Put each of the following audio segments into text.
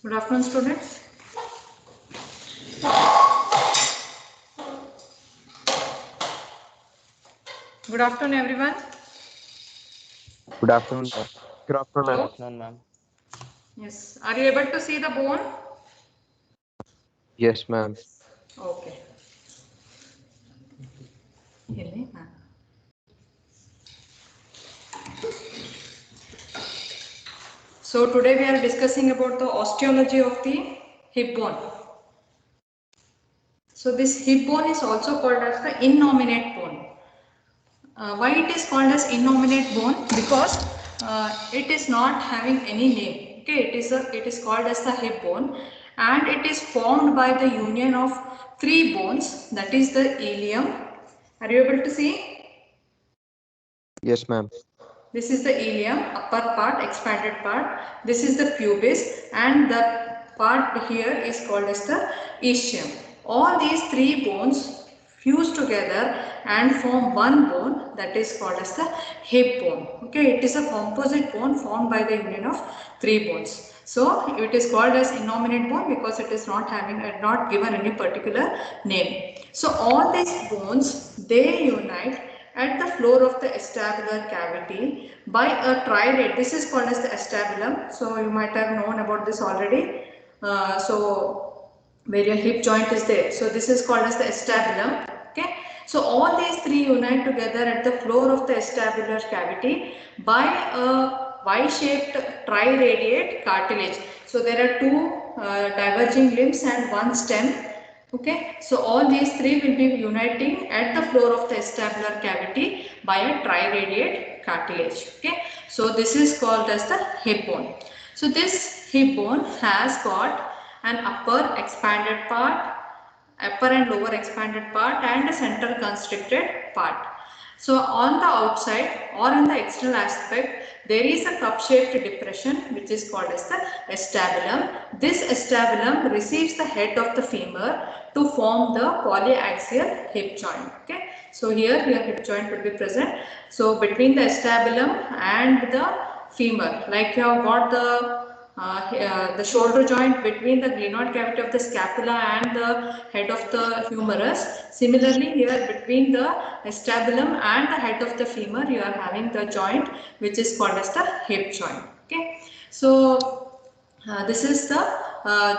Good afternoon, students. Good afternoon, everyone. Good afternoon, ma'am. Good afternoon, Good ma'am. afternoon, ma'am. Yes. Are you able to see the bone? Yes, ma'am. Okay. Here, ma'am. So today we are discussing about the osteology of the hip bone. So this hip bone is also called as the innominate bone. Why it is called as innominate bone? Because it is not having any name. Okay, it is called as the hip bone, and it is formed by the union of three bones. That is the ilium. Are you able to see? Yes, ma'am. This is the ilium, upper part, expanded part. This is the pubis, and the part here is called as the ischium. All these three bones fuse together and form one bone, that is called as the hip bone. Okay, it is a composite bone formed by the union of three bones. So it is called as innominate bone because it is not having not given any particular name. So all these bones, they unite at the floor of the acetabular cavity by a trirad. This is called as the acetabulum. So you might have known about this already. So where your hip joint is there. So this is called as the acetabulum. Okay. So all these three unite together at the floor of the acetabular cavity by a Y-shaped triradiate cartilage. So there are two diverging limbs and one stem. Okay, so all these three will be uniting at the floor of the acetabular cavity by a triradiate cartilage. Okay, so this is called as the hip bone. So this hip bone has got an upper expanded part, upper and lower expanded part, and a central constricted part. So on the outside or in the external aspect, there is a cup-shaped depression which is called as the acetabulum. This acetabulum receives the head of the femur to form the polyaxial hip joint. Okay, so here your hip joint will be present. So between the acetabulum and the femur, like you have got the shoulder joint between the glenoid cavity of the scapula and the head of the humerus. Similarly, here between the acetabulum and the head of the femur, you are having the joint which is called as the hip joint. Okay, so this is the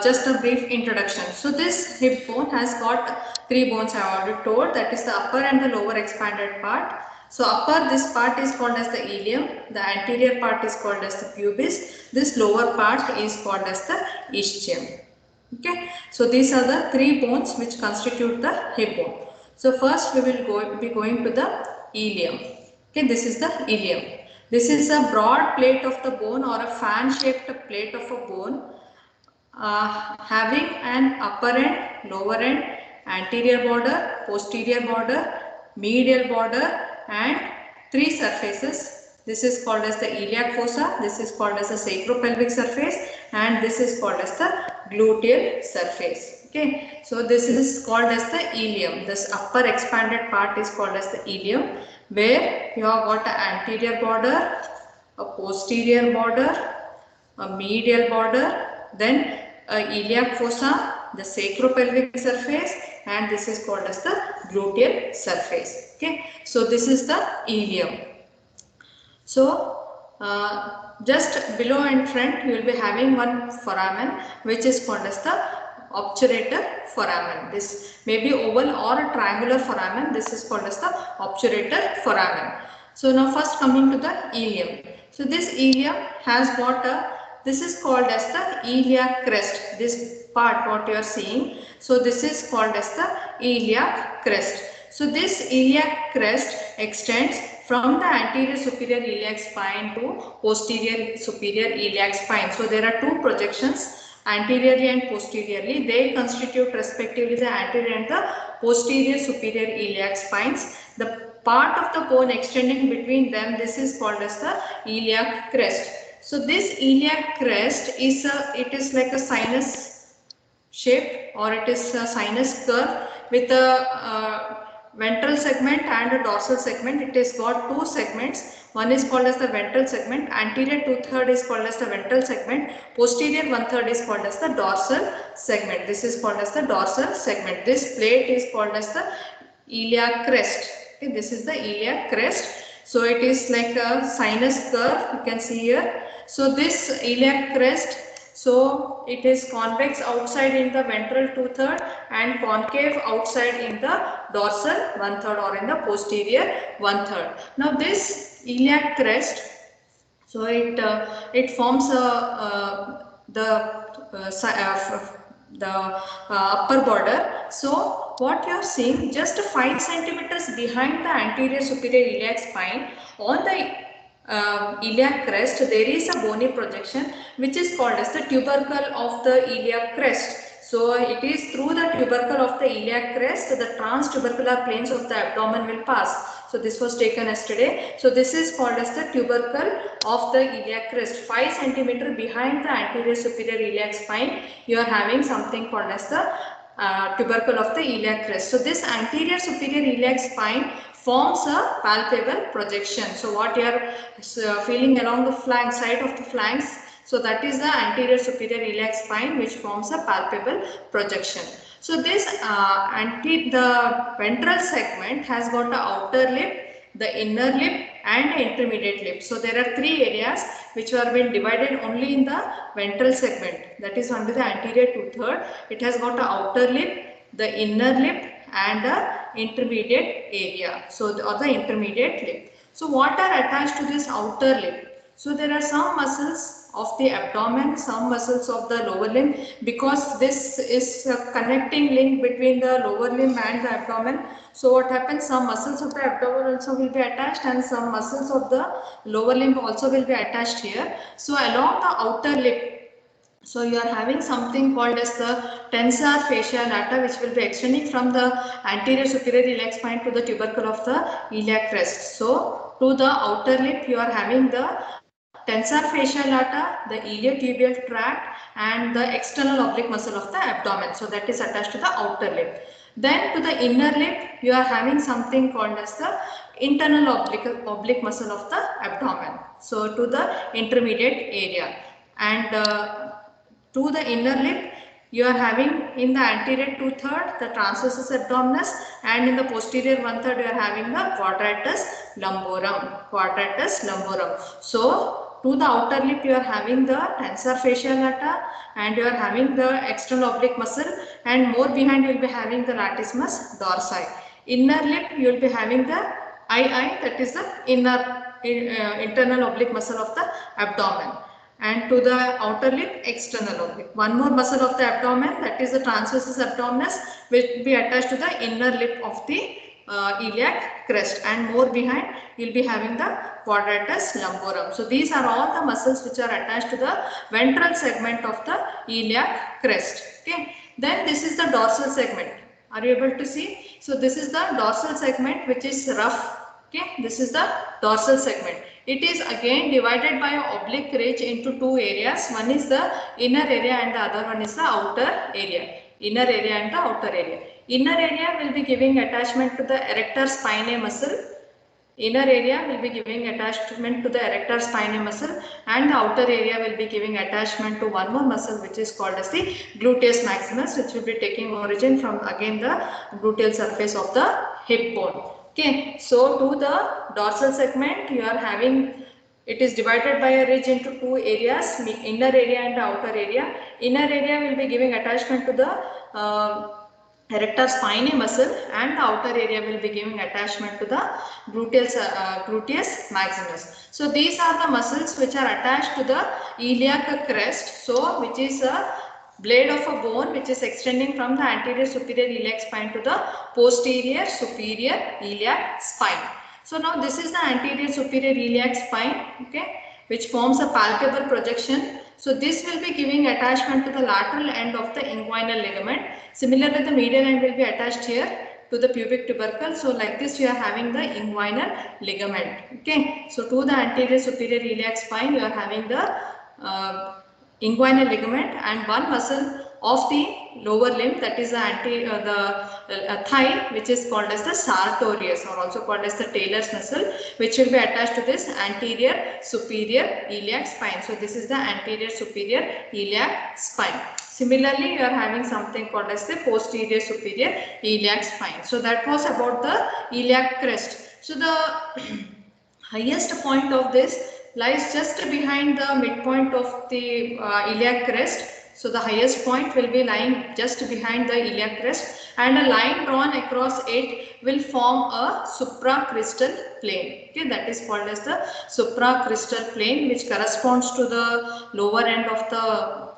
just a brief introduction. So this hip bone has got three bones I have already told, that is the upper and the lower expanded part. So upper, this part is called as the ilium, the anterior part is called as the pubis, this lower part is called as the ischium. Okay, so these are the three bones which constitute the hip bone. So first we will be going to the ilium. Okay, this is the ilium. This is a broad plate of the bone or a fan shaped plate of a bone having an upper end, lower end, anterior border, posterior border, medial border, and three surfaces. This is called as the iliac fossa, this is called as the sacropelvic surface, and this is called as the gluteal surface. Okay, so this is called as the ilium. This upper expanded part is called as the ilium, where you have got an anterior border, a posterior border, a medial border, then a iliac fossa, the sacropelvic surface, and this is called as the gluteal surface. Okay, so this is the ilium. So just below and front you will be having one foramen which is called as the obturator foramen. This may be oval or a triangular foramen. This is called as the obturator foramen. So now first coming to the ilium. So this ilium has got this is called as the iliac crest. This part what you are seeing. So this is called as the iliac crest. So this iliac crest extends from the anterior superior iliac spine to posterior superior iliac spine. So there are two projections, anteriorly and posteriorly. They constitute respectively the anterior and the posterior superior iliac spines. The part of the bone extending between them, this is called as the iliac crest. So this iliac crest is it is like a sinus shape, or it is a sinus curve with a ventral segment and a dorsal segment. It is got two segments. One is called as the ventral segment. Anterior 2/3 is called as the ventral segment. Posterior 1/3 is called as the dorsal segment. This is called as the dorsal segment. This plate is called as the iliac crest. Okay, this is the iliac crest. So it is like a sinus curve. You can see here. So this iliac crest, so it is convex outside in the ventral 2/3 and concave outside in the dorsal 1/3 or in the posterior 1/3. Now this iliac crest, so it forms the upper border. So what you are seeing, just 5 centimeters behind the anterior superior iliac spine on the iliac crest, there is a bony projection which is called as the tubercle of the iliac crest. So it is through the tubercle of the iliac crest the transtubercular planes of the abdomen will pass. So this was taken yesterday. So this is called as the tubercle of the iliac crest. 5 centimeter behind the anterior superior iliac spine, you are having something called as the tubercle of the iliac crest. So this anterior superior iliac spine forms a palpable projection. So what you are feeling along the flank side of the flanks, so that is the anterior superior iliac spine which forms a palpable projection. So this the ventral segment has got the outer lip, the inner lip and the intermediate lip. So there are 3 areas which are been divided only in the ventral segment, that is under the anterior 2/3. It has got the outer lip, the inner lip and the intermediate area, so or the intermediate lip. So what are attached to this outer lip? So there are some muscles of the abdomen, some muscles of the lower limb, because this is a connecting link between the lower limb and the abdomen. So what happens, some muscles of the abdomen also will be attached and some muscles of the lower limb also will be attached here. So along the outer lip, so you are having something called as the tensor fasciae lata, which will be extending from the anterior superior iliac spine to the tubercle of the iliac crest. So to the outer lip, you are having the tensor fasciae lata, the iliotibial tract and the external oblique muscle of the abdomen. So that is attached to the outer lip. Then to the inner lip, you are having something called as the internal oblique muscle of the abdomen. So to the intermediate area. And to the inner lip, you are having in the anterior 2/3 the transversus abdominis and in the posterior 1/3 you are having the quadratus lumborum. Quadratus lumborum. So to the outer lip you are having the tensor fasciae lata and you are having the external oblique muscle, and more behind you will be having the latissimus dorsi. Inner lip you will be having the II, that is the inner internal oblique muscle of the abdomen, and to the outer lip external oblique. One more muscle of the abdomen, that is the transversus abdominis, will be attached to the inner lip of the iliac crest, and more behind you will be having the quadratus lumborum. So these are all the muscles which are attached to the ventral segment of the iliac crest. Okay. Then this is the dorsal segment. Are you able to see? So this is the dorsal segment which is rough. Okay, this is the dorsal segment. It is again divided by an oblique ridge into 2 areas. One is the inner area and the other one is the outer area. Inner area and the outer area. Inner area will be giving attachment to the erector spinae muscle. Inner area will be giving attachment to the erector spinae muscle, and the outer area will be giving attachment to one more muscle which is called as the gluteus maximus, which will be taking origin from again the gluteal surface of the hip bone. Okay, so to the dorsal segment you are having, it is divided by a ridge into 2 areas, inner area and the outer area. Inner area will be giving attachment to the erector spinae muscle, and the outer area will be giving attachment to the gluteus maximus. So these are the muscles which are attached to the iliac crest, so which is a blade of a bone which is extending from the anterior superior iliac spine to the posterior superior iliac spine. So now this is the anterior superior iliac spine, okay, which forms a palpable projection. So this will be giving attachment to the lateral end of the inguinal ligament. Similarly, the medial end will be attached here to the pubic tubercle. So like this you are having the inguinal ligament. Okay. So to the anterior superior iliac spine you are having the inguinal ligament, and one muscle of the lower limb, that is the thigh, which is called as the sartorius, or also called as the Taylor's muscle, which will be attached to this anterior superior iliac spine. So this is the anterior superior iliac spine. Similarly, you are having something called as the posterior superior iliac spine. So that was about the iliac crest. So the highest point of this lies just behind the midpoint of the iliac crest. So the highest point will be lying just behind the iliac crest, and a line drawn across it will form a supracristal plane. Okay, that is called as the supracristal plane, which corresponds to the lower end of the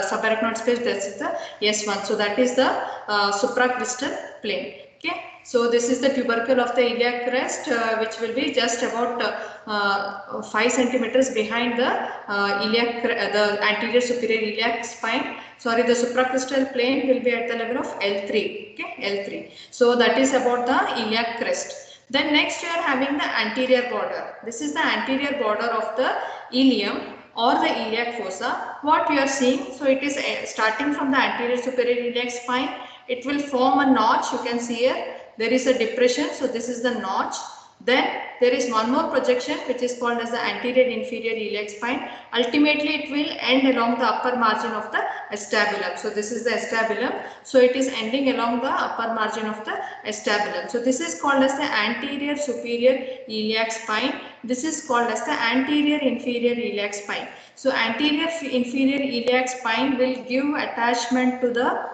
subarachnoid space. That is the S1. So that is the supracristal plane. Okay. So this is the tubercle of the iliac crest, which will be just about 5 centimeters behind the the anterior superior iliac spine. Sorry, the supracristal plane will be at the level of L3. Okay, L3. So that is about the iliac crest. Then next you are having the anterior border. This is the anterior border of the ilium or the iliac fossa. What you are seeing, so it is starting from the anterior superior iliac spine. It will form a notch. You can see here there is a depression, so this is the notch. Then there is one more projection which is called as the anterior inferior iliac spine. Ultimately it will end along the upper margin of the acetabulum. So this is the acetabulum, so it is ending along the upper margin of the acetabulum. So this is called as the anterior superior iliac spine. This is called as the anterior inferior iliac spine. So anterior inferior iliac spine will give attachment to the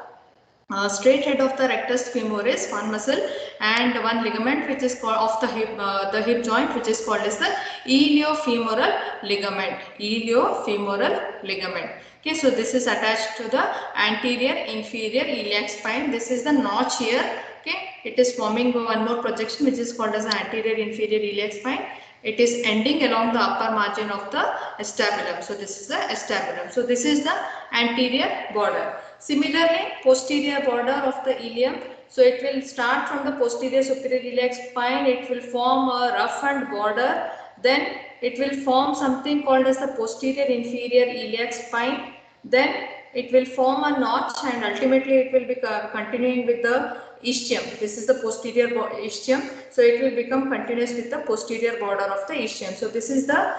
straight head of the rectus femoris, one muscle, and one ligament which is called of the hip joint, which is called as the iliofemoral ligament. Iliofemoral ligament. Okay, so this is attached to the anterior inferior iliac spine. This is the notch here. Okay, it is forming one more projection which is called as the anterior inferior iliac spine. It is ending along the upper margin of the acetabulum. So this is the acetabulum. So this is the anterior border. Similarly, posterior border of the ilium. So it will start from the posterior superior iliac spine. It will form a roughened border. Then it will form something called as the posterior inferior iliac spine. Then it will form a notch, and ultimately it will be continuing with the ischium. This is the posterior ischium. So it will become continuous with the posterior border of the ischium. So this is the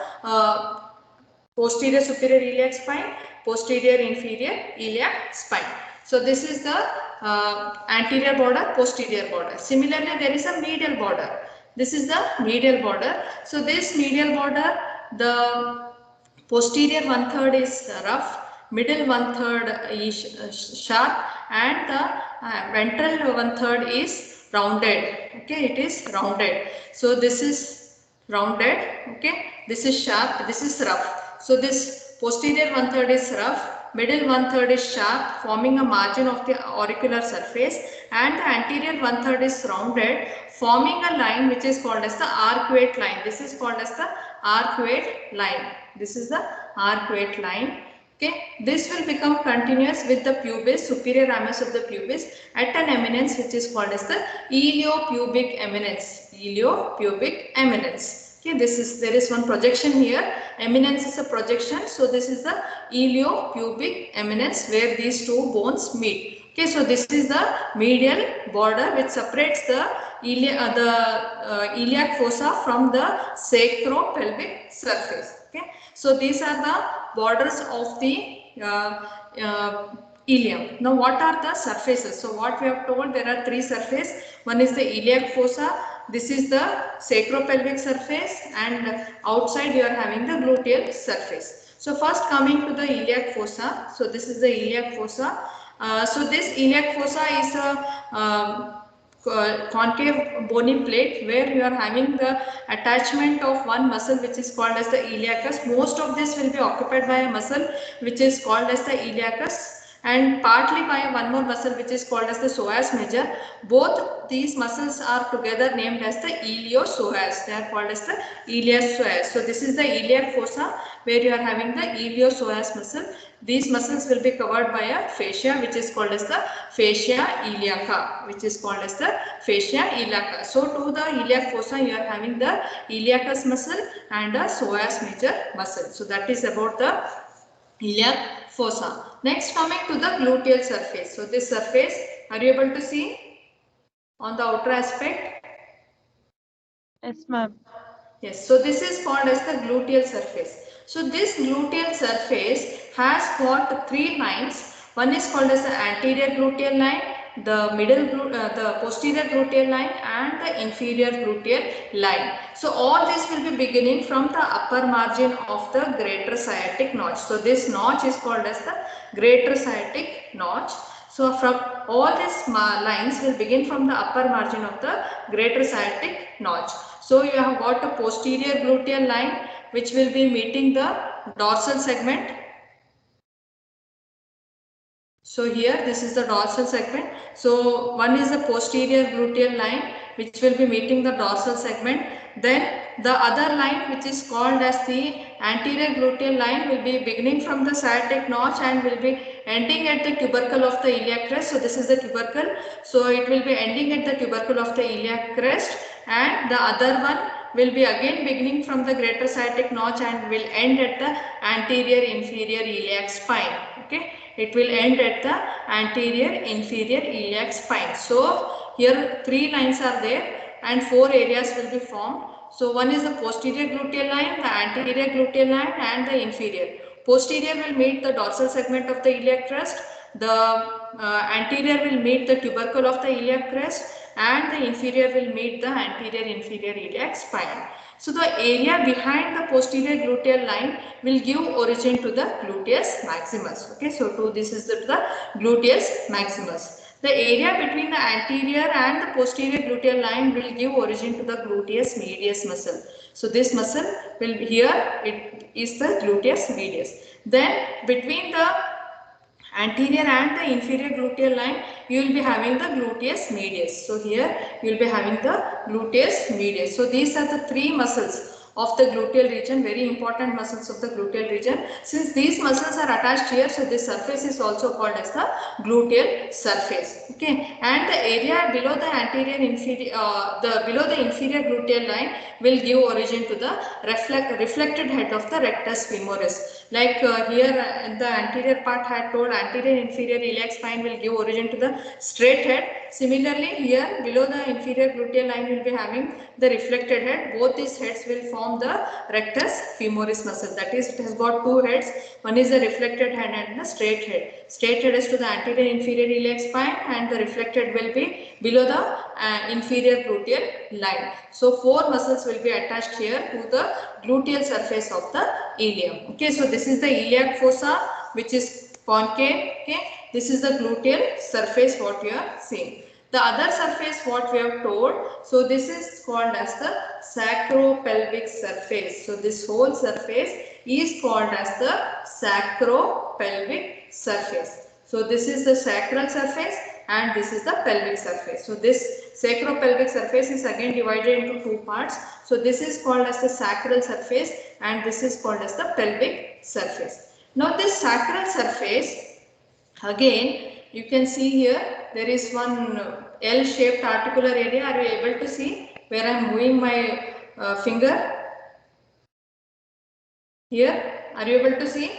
posterior superior iliac spine, posterior inferior iliac spine. So this is the anterior border, posterior border. Similarly, there is a medial border. This is the medial border. So this medial border, the posterior 1/3 is rough, middle 1/3 is sharp, and the ventral 1/3 is rounded. Okay, it is rounded. So this is rounded. Okay, this is sharp, this is rough. So this posterior 1/3 is rough, middle 1/3 is sharp, forming a margin of the auricular surface, and the anterior 1/3 is rounded, forming a line which is called as the arcuate line. This is called as the arcuate line. This is the arcuate line. Okay, this will become continuous with the pubis, superior ramus of the pubis, at an eminence which is called as the iliopubic eminence. Iliopubic eminence. Okay, there is one projection here. Eminence is a projection. So this is the iliopubic eminence where these two bones meet. Okay, so this is the medial border which separates the iliac fossa from the sacropelvic surface. Okay, so these are the borders of the ilium. Now what are the surfaces? So what we have told, there are three surfaces. One is the iliac fossa. This is the sacropelvic surface, and outside you are having the gluteal surface. So first coming to the iliac fossa. So this is the iliac fossa. So this iliac fossa is a concave bony plate where you are having the attachment of one muscle which is called as the iliacus. Most of this will be occupied by a muscle which is called as the iliacus, and partly by one more muscle which is called as the psoas major. Both these muscles are together named as the iliopsoas. They are called as the iliopsoas. So this is the iliac fossa where you are having the iliopsoas muscle. These muscles will be covered by a fascia which is called as the fascia iliaca, which is called as the fascia iliaca. So to the iliac fossa you are having the iliacus muscle and a psoas major muscle. So that is about the iliac fossa. Next, coming to the gluteal surface. So this surface, are you able to see on the outer aspect? Yes, ma'am. Yes, so this is called as the gluteal surface. So this gluteal surface has got three lines. One is called as the anterior gluteal line, the posterior gluteal line, and the inferior gluteal line. So all this will be beginning from the upper margin of the greater sciatic notch. So this notch is called as the greater sciatic notch. So from all these lines will begin from the upper margin of the greater sciatic notch. So you have got a posterior gluteal line which will be meeting the dorsal segment. So here this is the dorsal segment. So one is the posterior gluteal line which will be meeting the dorsal segment. Then the other line which is called as the anterior gluteal line will be beginning from the sciatic notch and will be ending at the tubercle of the iliac crest. So this is the tubercle. So it will be ending at the tubercle of the iliac crest, and the other one will be again beginning from the greater sciatic notch and will end at the anterior inferior iliac spine. Okay, it will end at the anterior inferior iliac spine. So here three lines are there and four areas will be formed. So one is the posterior gluteal line, the anterior gluteal line, and the inferior. Posterior will meet the dorsal segment of the iliac crest. The anterior will meet the tubercle of the iliac crest, and the inferior will meet the anterior inferior iliac spine. So the area behind the posterior gluteal line will give origin to the gluteus maximus. Okay, so this is the gluteus maximus. The area between the anterior and the posterior gluteal line will give origin to the gluteus medius muscle. So this muscle will be here, it is the gluteus medius. Then between the anterior and the inferior gluteal line, you will be having the gluteus medius. So here you will be having the gluteus medius. So these are the three muscles of the gluteal region, very important muscles of the gluteal region. Since these muscles are attached here, so this surface is also called as the gluteal surface. Okay, and the area below the anterior inferior, below the inferior gluteal line will give origin to the reflected head of the rectus femoris. Like here the anterior part had told anterior inferior iliac spine will give origin to the straight head. Similarly here below the inferior gluteal line will be having the reflected head. Both these heads will form the rectus femoris muscle. That is, it has got two heads. One is the reflected head and the straight head. Straight head is to the anterior inferior iliac spine and the reflected will be below the inferior gluteal line. So four muscles will be attached here to the gluteal surface of the ilium. Okay, so this is the iliac fossa which is concave. Okay, this is the gluteal surface what you are seeing. The other surface what we have told, so this is called as the sacropelvic surface. So this whole surface is called as the sacropelvic surface. So this is the sacral surface and this is the pelvic surface. So this sacropelvic surface is again divided into two parts. So this is called as the sacral surface and this is called as the pelvic surface. Now this sacral surface, again you can see here there is one L-shaped articular area. Are you able to see where I am moving my finger? Here, are you able to see?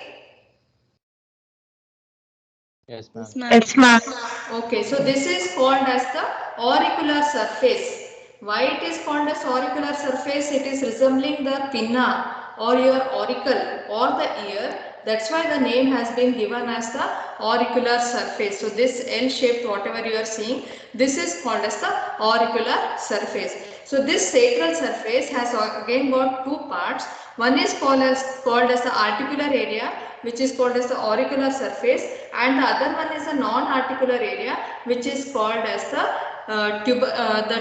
Yes, ma'am. Yes, ma'am. Okay, so this is called as the auricular surface. Why it is called as auricular surface? It is resembling the pinna or your auricle or the ear. That's why the name has been given as the auricular surface. So this L-shaped whatever you are seeing, this is called as the auricular surface. So this sacral surface has again got two parts. One is called as the articular area, which is called as the auricular surface, and the other one is a non-articular area which is called as the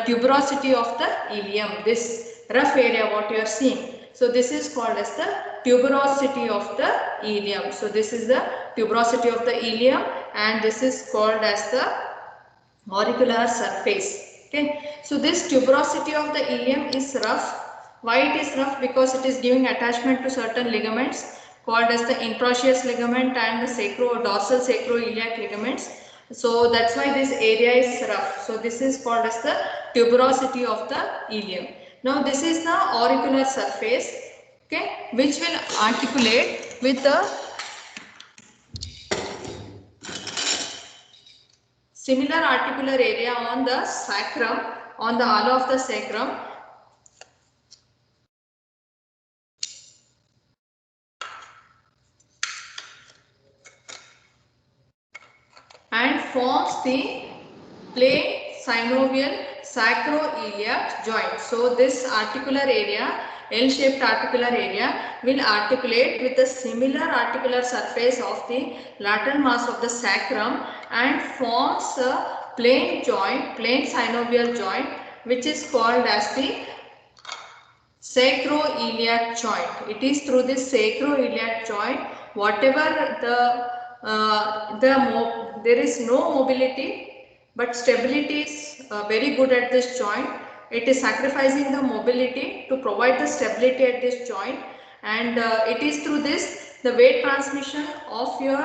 tuberosity of the ilium. This rough area what you are seeing. So this is called as the tuberosity of the ilium. So this is the tuberosity of the ilium and this is called as the auricular surface. Okay. So this tuberosity of the ilium is rough. Why it is rough? Because it is giving attachment to certain ligaments called as the interosseous ligament and the dorsal sacroiliac ligaments. So that's why this area is rough. So this is called as the tuberosity of the ilium. Now this is the auricular surface, okay, which will articulate with the similar articular area on the sacrum, on the ala of the sacrum. And forms the plain synovial sacroiliac joint. So this articular area, L-shaped articular area, will articulate with the similar articular surface of the lateral mass of the sacrum and forms a plain joint, plain synovial joint, which is called as the sacroiliac joint. It is through this sacroiliac joint, whatever there is no mobility, but stability is very good at this joint. It is sacrificing the mobility to provide the stability at this joint, and it is through this the weight transmission of your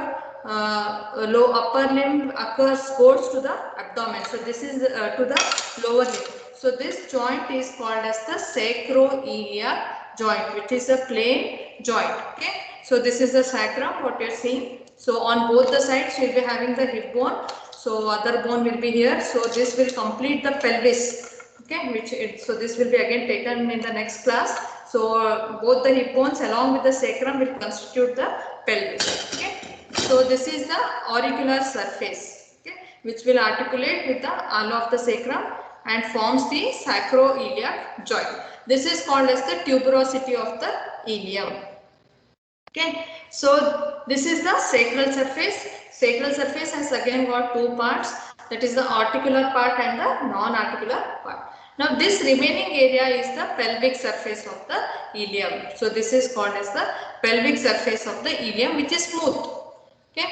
low upper limb goes to the abdomen. So this is to the lower limb. So this joint is called as the sacroiliac joint, which is a plain joint. Okay. So this is the sacrum, what you are seeing. So on both the sides you will be having the hip bone. So other bone will be here. So this will complete the pelvis. Okay, so this will be again taken in the next class. So both the hip bones along with the sacrum will constitute the pelvis. Okay. So this is the auricular surface, okay, which will articulate with the ala of the sacrum and forms the sacroiliac joint. This is called as the tuberosity of the ilium. Okay, so this is the sacral surface. Sacral surface has again got two parts, that is the articular part and the non-articular part. Now this remaining area is the pelvic surface of the ilium. So this is called as the pelvic surface of the ilium, which is smooth. Okay,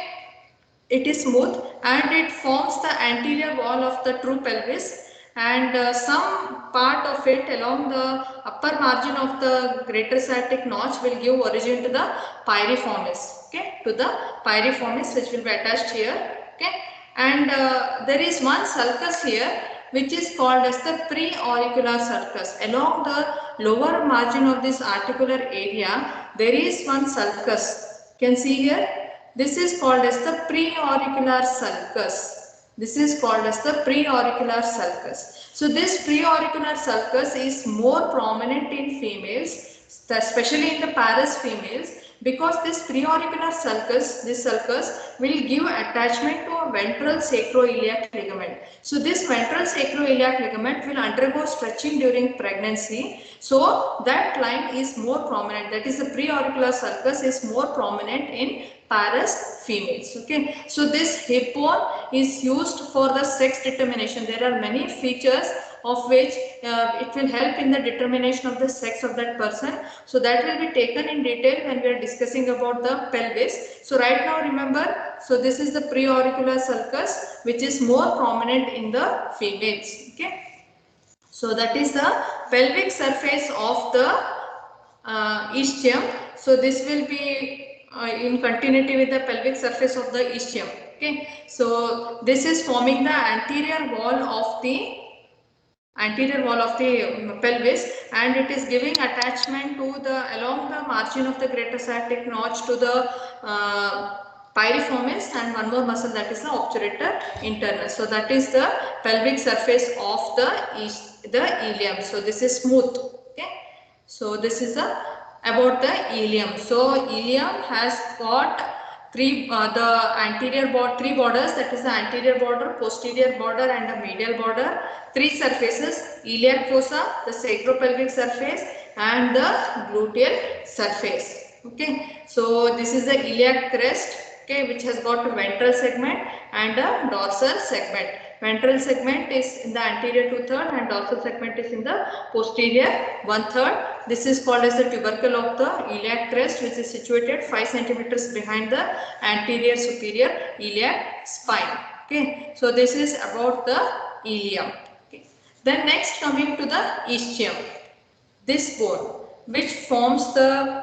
it is smooth and it forms the anterior wall of the true pelvis, and some part of it along the upper margin of the greater sciatic notch will give origin to the piriformis. Okay, to the piriformis, which will be attached here. Okay, and there is one sulcus here, which is called as the preauricular sulcus. Along the lower margin of this articular area, there is one sulcus. You can see here. This is called as the preauricular sulcus. This is called as the preauricular sulcus. So this preauricular sulcus is more prominent in females, especially in the parous females, because this preauricular sulcus, will give attachment to a ventral sacroiliac ligament. So this ventral sacroiliac ligament will undergo stretching during pregnancy. So that line is more prominent. That is, the preauricular sulcus is more prominent in parous females. Okay, so this hip bone is used for the sex determination. There are many features of which it will help in the determination of the sex of that person. So that will be taken in detail when we are discussing about the pelvis. So right now remember, so this is the preauricular sulcus, which is more prominent in the females. Okay, so that is the pelvic surface of the ischium. So this will be in continuity with the pelvic surface of the ischium. Okay, so this is forming the anterior wall of the pelvis, and it is giving attachment to the along the margin of the greater sciatic notch to the piriformis and one more muscle, that is the obturator internus. So that is the pelvic surface of the ilium. So this is smooth. Okay, so this is about the ilium. So ilium has got three borders, that is the anterior border, posterior border and the medial border. Three surfaces: iliac fossa, the sacropelvic surface and the gluteal surface. Okay, so this is the iliac crest, okay, which has got a ventral segment and a dorsal segment. Ventral segment is in the anterior 2/3 and dorsal segment is in the posterior 1/3. This is called as the tubercle of the iliac crest, which is situated 5 centimeters behind the anterior superior iliac spine. Okay, so this is about the ilium. Okay. Then next, coming to the ischium, this bone which forms the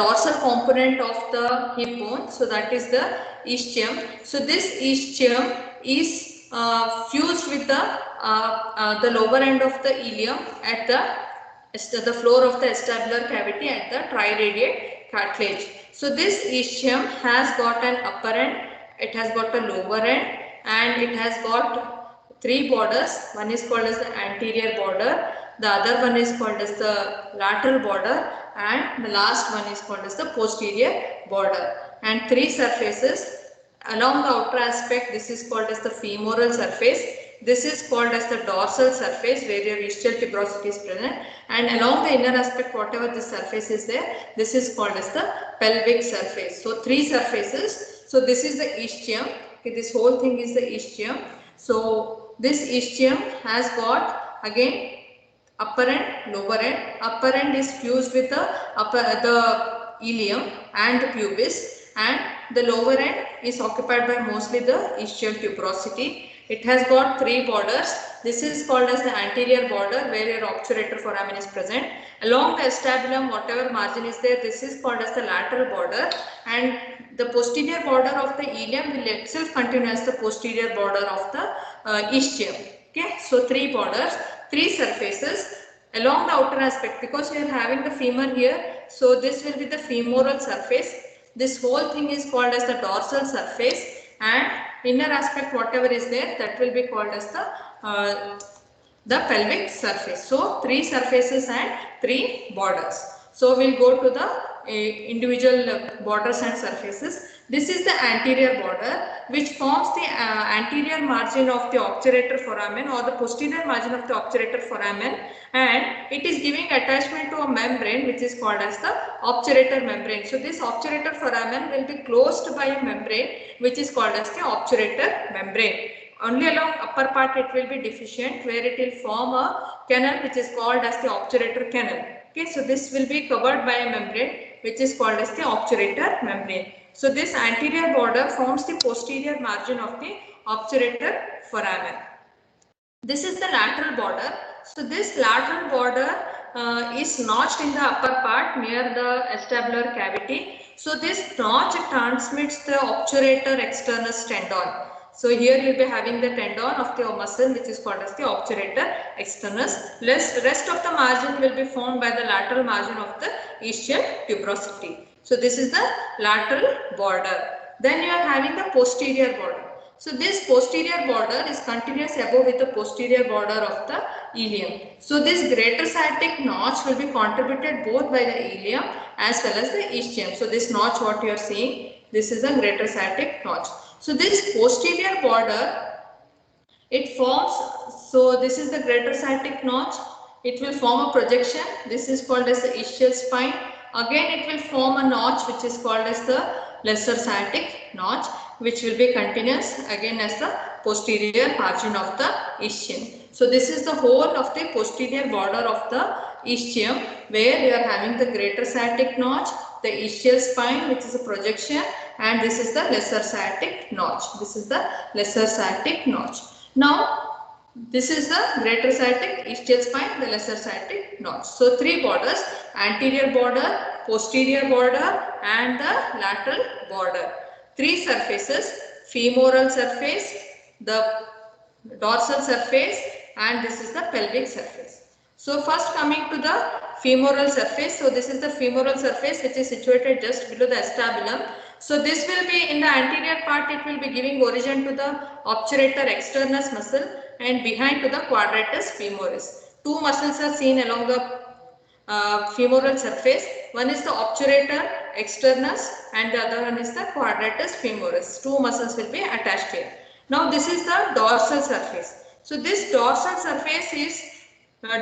dorsal component of the hip bone. So that is the ischium. So this ischium is fused with the lower end of the ilium at the floor of the acetabular cavity at the triradiate cartilage. So this ischium has got an upper end it has got a lower end, and it has got three borders. One is called as the anterior border, the other one is called as the lateral border, and the last one is called as the posterior border. And three surfaces along the outer aspect. This is called as the femoral surface. This is called as the dorsal surface, where your ischial tuberosity is present, and along the inner aspect, whatever this surface is there, this is called as the pelvic surface. So three surfaces. So this is the ischium. Okay, this whole thing is the ischium. So this ischium has got again upper end, lower end. Upper end is fused with the ilium and the pubis, and the lower end is occupied by mostly the ischial tuberosity. It has got three borders. This is called as the anterior border, where your obturator foramen is present. Along the acetabulum, whatever margin is there, this is called as the lateral border, and the posterior border of the ilium will itself continue as the posterior border of the ischium. Okay, so three borders, three surfaces along the outer aspect, because we are having the femur here. So this will be the femoral surface. This whole thing is called as the dorsal surface, and inner aspect, whatever is there, that will be called as the pelvic surface. So three surfaces and three borders. So we'll go to the individual borders and surfaces. This is the anterior border, which forms the anterior margin of the obturator foramen or the posterior margin of the obturator foramen, and it is giving attachment to a membrane which is called as the obturator membrane. So this obturator foramen will be closed by a membrane which is called as the obturator membrane. Only along upper part it will be deficient, where it will form a canal which is called as the obturator canal. Okay, so this will be covered by a membrane which is called as the obturator membrane. So this anterior border forms the posterior margin of the obturator foramen. This is the lateral border. So this lateral border is notched in the upper part near the acetabular cavity. So this notch transmits the obturator externus tendon. So here you will be having the tendon of the muscle which is called as the obturator externus. Rest of the margin will be formed by the lateral margin of the ischial tuberosity. So this is the lateral border. Then you are having the posterior border. So this posterior border is continuous above with the posterior border of the ilium. So this greater sciatic notch will be contributed both by the ilium as well as the ischium. So this notch what you are seeing, this is a greater sciatic notch. So this posterior border, it forms, so this is the greater sciatic notch. It will form a projection. This is called as the ischial spine. Again it will form a notch which is called as the lesser sciatic notch, which will be continuous again as the posterior margin of the ischium. So this is the whole of the posterior border of the ischium, where you are having the greater sciatic notch, the ischial spine which is a projection, and this is the lesser sciatic notch. This is the lesser sciatic notch. Now this is the greater sciatic, ischial spine, the lesser sciatic notch. So three borders: anterior border, posterior border, and the lateral border. Three surfaces: femoral surface, the dorsal surface, and this is the pelvic surface. So first coming to the femoral surface. So this is the femoral surface which is situated just below the acetabulum. So this will be in the anterior part, it will be giving origin to the obturator externus muscle, and behind to the quadratus femoris. Two muscles are seen along the femoral surface. One is the obturator externus and the other one is the quadratus femoris. Two muscles will be attached here. Now this is the dorsal surface. So this dorsal surface is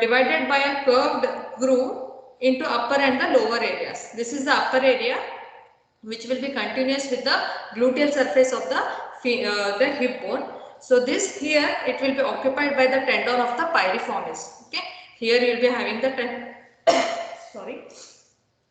divided by a curved groove into upper and the lower areas. This is the upper area which will be continuous with the gluteal surface of the hip bone. So this here it will be occupied by the tendon of the piriformis. Okay, here you will be having the sorry.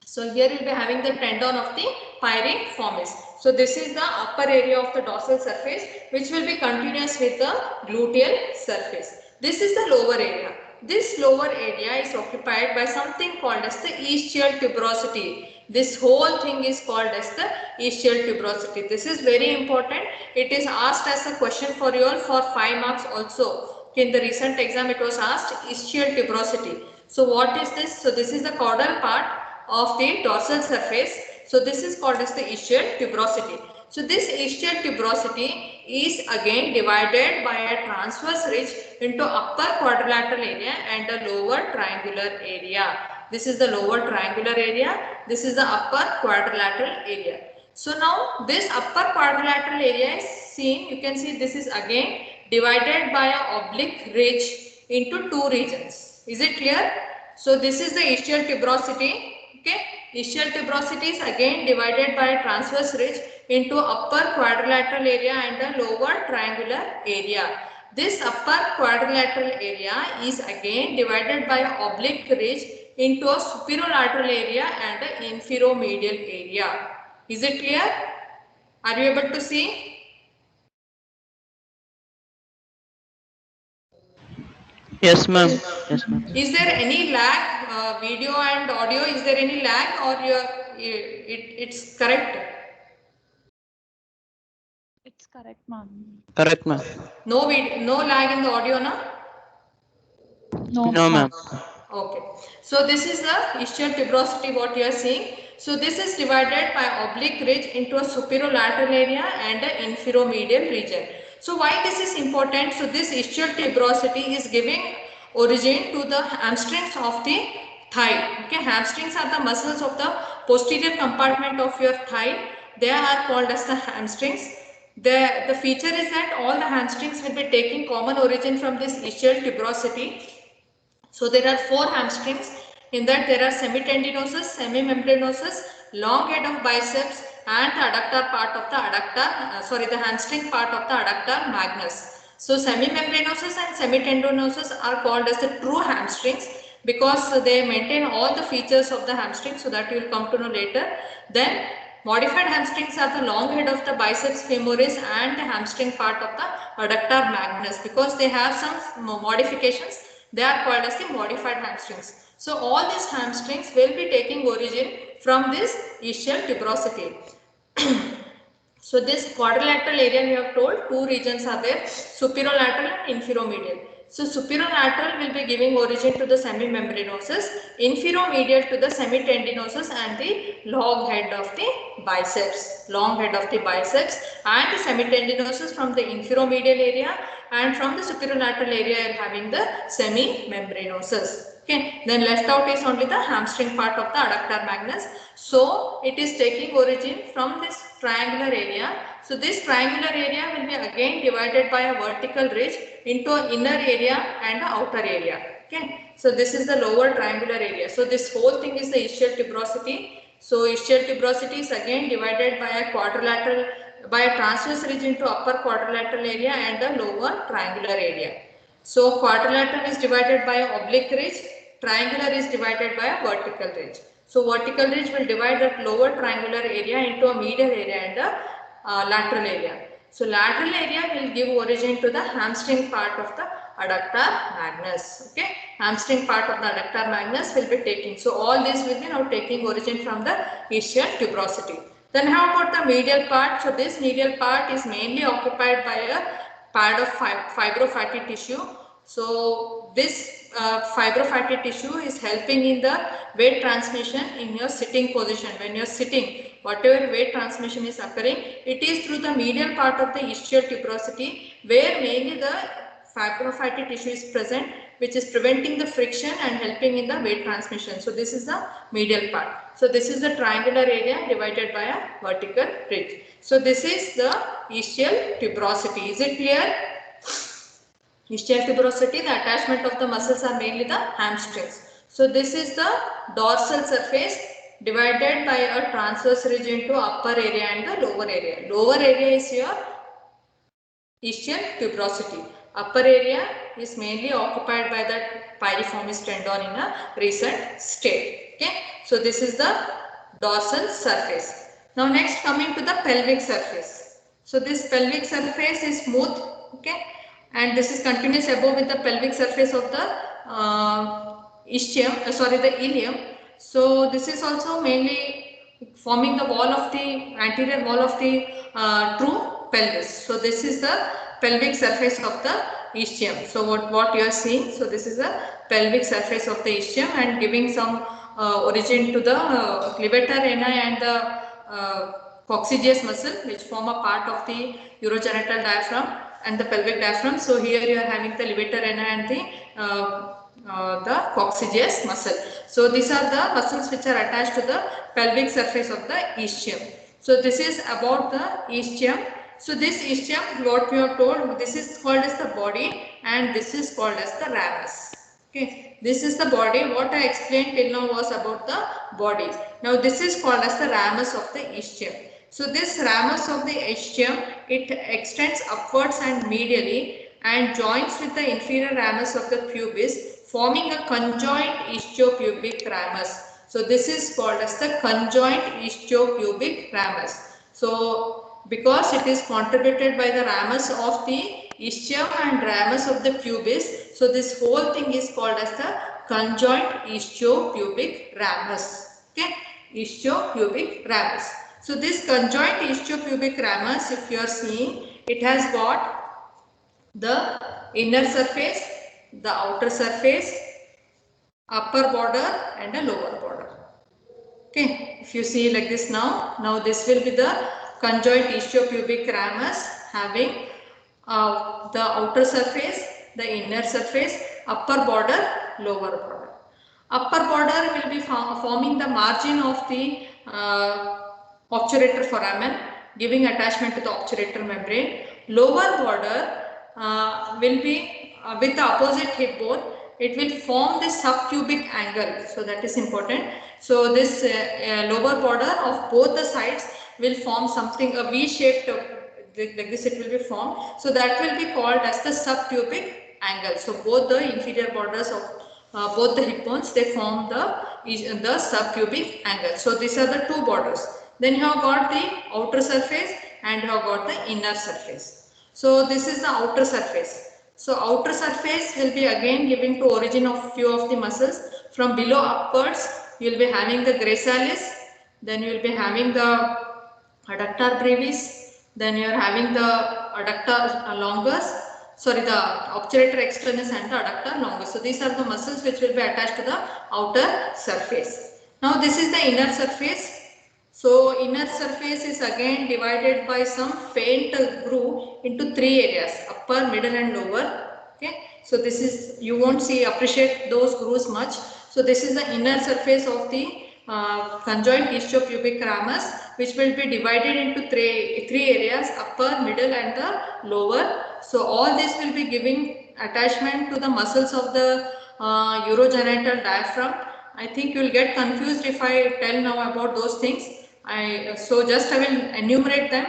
So here you will be having the tendon of the piriformis. So this is the upper area of the dorsal surface which will be continuous with the gluteal surface. This is the lower area. This lower area is occupied by something called as the ischial tuberosity. This whole thing is called as the ischial tuberosity. This is very important. It is asked as a question for you all for 5 marks also. In the recent exam it was asked ischial tuberosity. So what is this? So this is the caudal part of the dorsal surface. So this is called as the ischial tuberosity. So this ischial tuberosity is again divided by a transverse ridge into upper quadrilateral area and a lower triangular area. This is the lower triangular area. This is the upper quadrilateral area. So now this upper quadrilateral area is seen. You can see this is again divided by a oblique ridge into two regions. Is it clear? So this is the ischial tuberosity. Okay, ischial tuberosity is again divided by a transverse ridge into upper quadrilateral area and a lower triangular area. This upper quadrilateral area is again divided by an oblique ridge into a superolateral area and an inferomedial area. Is it clear? Are you able to see? Yes, ma'am. Yes, ma'am. Is there any lag, video and audio? Is there any lag, or it's correct? It's correct, ma'am. Correct, ma'am. No lag in the audio, na? No, ma'am. Okay. So this is the ischial tuberosity what you are seeing. So this is divided by oblique ridge into a superolateral area and an inferomedial region. So why this is important? So this ischial tuberosity is giving origin to the hamstrings of the thigh. Okay, hamstrings are the muscles of the posterior compartment of your thigh. They are called as the hamstrings. The feature is that all the hamstrings will be taking common origin from this ischial tuberosity. So there are four hamstrings. In that there are semitendinosus, semimembranosus, long head of biceps, and the adductor part of the the hamstring part of the adductor magnus. So semimembranosus and semitendinosus are called as the true hamstrings because they maintain all the features of the hamstring, so that you will come to know later. Then modified hamstrings are the long head of the biceps femoris and the hamstring part of the adductor magnus. Because they have some modifications, they are called as the modified hamstrings. So all these hamstrings will be taking origin from this ischial tuberosity. So this quadrilateral area we have told two regions are there, superolateral and inferomedial. So superolateral will be giving origin to the semimembranosus, inferomedial to the semitendinosus and the long head of the biceps, and the semitendinosus from the inferomedial area, and from the superolateral area having the semimembranosus. Okay, then left out is only the hamstring part of the adductor magnus. So it is taking origin from this triangular area. So this triangular area will be again divided by a vertical ridge into an inner area and an outer area. Okay, so this is the lower triangular area. So this whole thing is the ischial tuberosity. So ischial tuberosity is again divided by a transverse ridge into upper quadrilateral area and the lower triangular area. So quadrilateral is divided by an oblique ridge, triangular is divided by a vertical ridge. So vertical ridge will divide that lower triangular area into a medial area and a lateral area. So lateral area will give origin to the hamstring part of the adductor magnus. Okay, hamstring part of the adductor magnus will be taking. So all this will be now taking origin from the ischial tuberosity. Then how about the medial part? So this medial part is mainly occupied by a pad of fibrofatty tissue. So this fibrofatty tissue is helping in the weight transmission in your sitting position. When you are sitting, whatever weight transmission is occurring, it is through the medial part of the ischial tuberosity, where mainly the fibrofatty tissue is present, which is preventing the friction and helping in the weight transmission. So this is the medial part. So this is the triangular area divided by a vertical ridge. So this is the ischial tuberosity. Is it clear? Ischial tuberosity, the attachment of the muscles are mainly the hamstrings. So this is the dorsal surface divided by a transverse ridge into upper area and the lower area. Lower area is your ischial tuberosity. Upper area is mainly occupied by the piriformis tendon in a recent state. Okay, so this is the dorsal surface. Now next coming to the pelvic surface. So this pelvic surface is smooth. Okay, and this is continuous above with the pelvic surface of the the ilium. So this is also mainly forming the wall of the anterior wall of the true pelvis. So this is the pelvic surface of the ischium. So what you are seeing, so this is the pelvic surface of the ischium and giving some origin to the levator ani and the coccygeus muscle, which form a part of the urogenital diaphragm and the pelvic diaphragm. So here you are having the levator ani and the coccygeus muscle. So these are the muscles which are attached to the pelvic surface of the ischium. So this is about the ischium. So this ischium, what we have told, this is called as the body and this is called as the ramus. Okay, this is the body. What I explained till now was about the body. Now this is called as the ramus of the ischium. So this ramus of the ischium, it extends upwards and medially and joins with the inferior ramus of the pubis, forming a conjoint ischiopubic ramus. So this is called as the conjoint ischiopubic ramus. So because it is contributed by the ramus of the ischium and ramus of the pubis, so this whole thing is called as the conjoint ischiopubic ramus. Okay, ischiopubic ramus. So this conjoint ischiopubic ramus, if you are seeing, it has got the inner surface, the outer surface, upper border and a lower border. Okay, if you see like this now this will be the conjoint ischiopubic ramus having the outer surface, the inner surface, upper border, lower border. Upper border will be forming the margin of the obturator foramen, giving attachment to the obturator membrane. Lower border will be with the opposite hip bone. It will form the subpubic angle. So that is important. So this lower border of both the sides will form something, a V-shaped, like this it will be formed. So that will be called as the subpubic angle. So both the inferior borders of both the hip bones, they form the subpubic angle. So these are the two borders. Then you have got the outer surface and you have got the inner surface. So this is the outer surface. So outer surface will be again giving to origin of few of the muscles. From below upwards, you will be having the gracilis, then you will be having the adductor brevis, then you are having the adductor longus, sorry, the obturator externus and the adductor longus. So these are the muscles which will be attached to the outer surface. Now this is the inner surface. So inner surface is again divided by some faint groove into three areas, upper, middle and lower. Okay, so this is, you won't appreciate those grooves much. So this is the inner surface of the conjoint ischiopubic ramus, which will be divided into three areas, upper, middle and the lower. So all this will be giving attachment to the muscles of the urogenital diaphragm. I think you will get confused if I tell now about those things. So just I will enumerate them,